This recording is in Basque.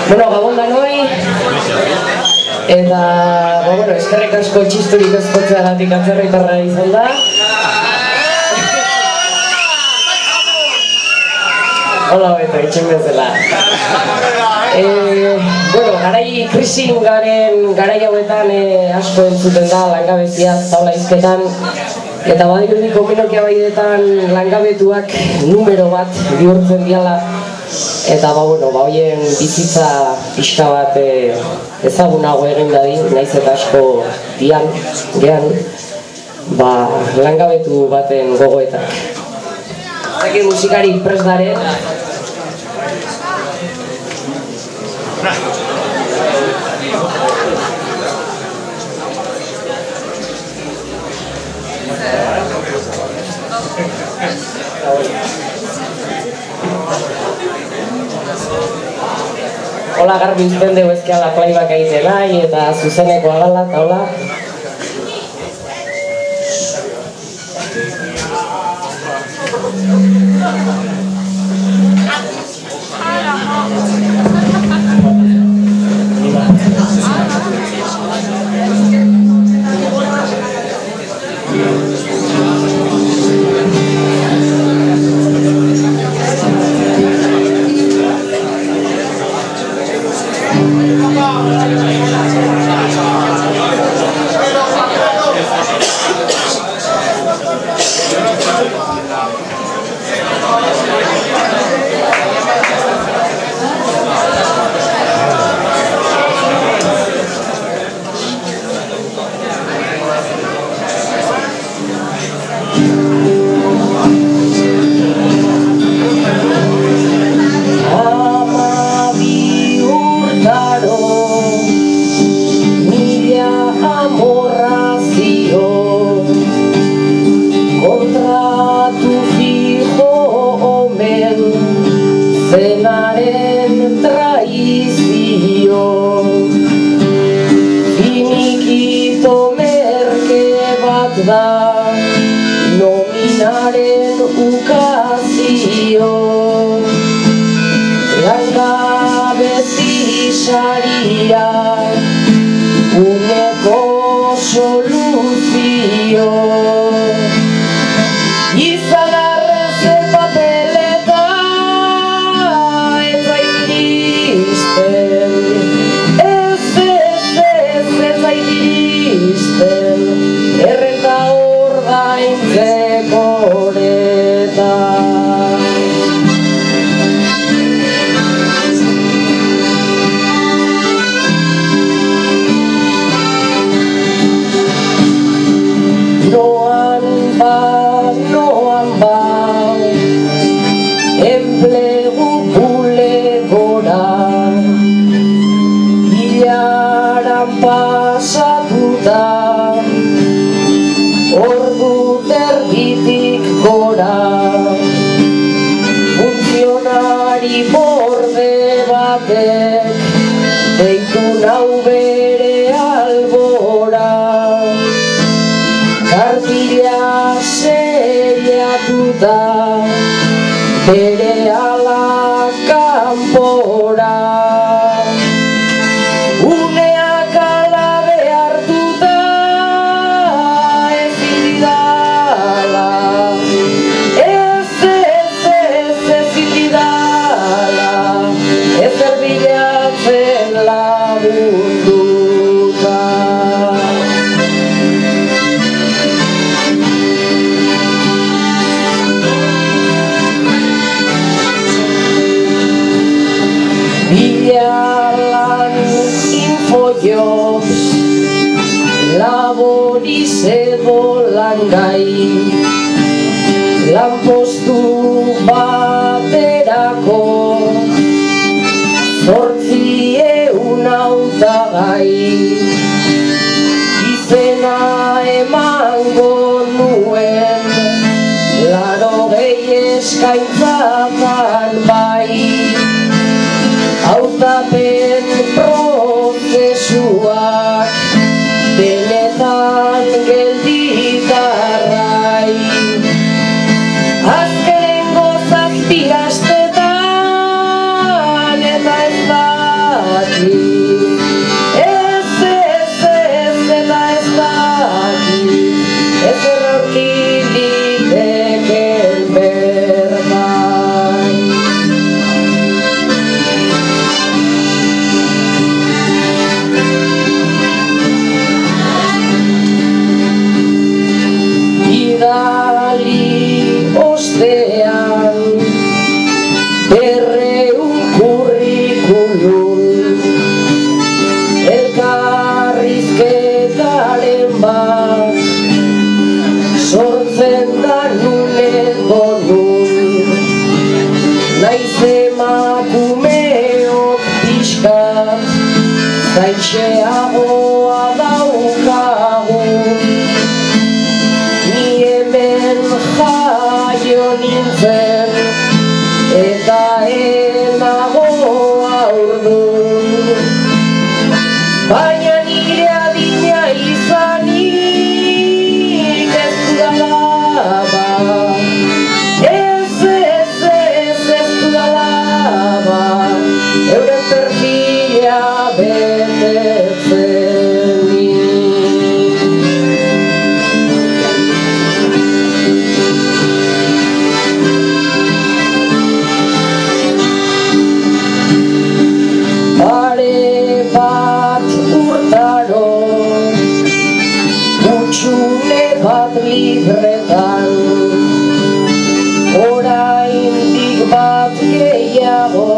Bueno, gabon danoi. Eta, eskerrik asko txisturik ezkotzeagatik atzerritarra izan da. Hola, beto, itxen bezala. Garai krisin garen garai hauetan asko entzuten da langabeziaz, taula hizketan. Eta badirudi kombinokia baidetan langabetuak numero bat bihurtzen diala. Eta hoien bizitza pixka bat ezagunago egin dadin, naiz eta asko gean, langabetu baten gogoetak. Zaki musikari prest dare. Hola, garbi izten dugu ezkeala playback egiten nahi eta zuzeneko agala, eta hola. Nominaren ukazio langabezi saria uneko soluzio izan arrezen papeleta ez baitiristen ez baitiristen errenta ordaintzeko honetan. Noan ba, enplegu bulegora, hilaran pasatuta, ordu terditik gora, funtzionari borde batek, deitu nau bere albora, kartila seriatuta, bere ala kanpora. Uneak alabe hartuta, ezin didala, ezin didala, ezer bilatzen lagunduta. Bilalan infojobs, laboriz edo langai, lanpostu baterako, 800 hautagai, izena emango nuen, 80 eskaintzatan bai. Hautapen prozesuak benetan gelditarrai. Azkenengo zazpi Etxeagoa daukagu, ni hemen jaio nintzen, eta enago haurdun. Baina nire adina izanik ez dudalaba, ez dudalaba, euren perfila betetzenik. Pare bat urtaro, utxune bat libretan, oraindik bat gehiago,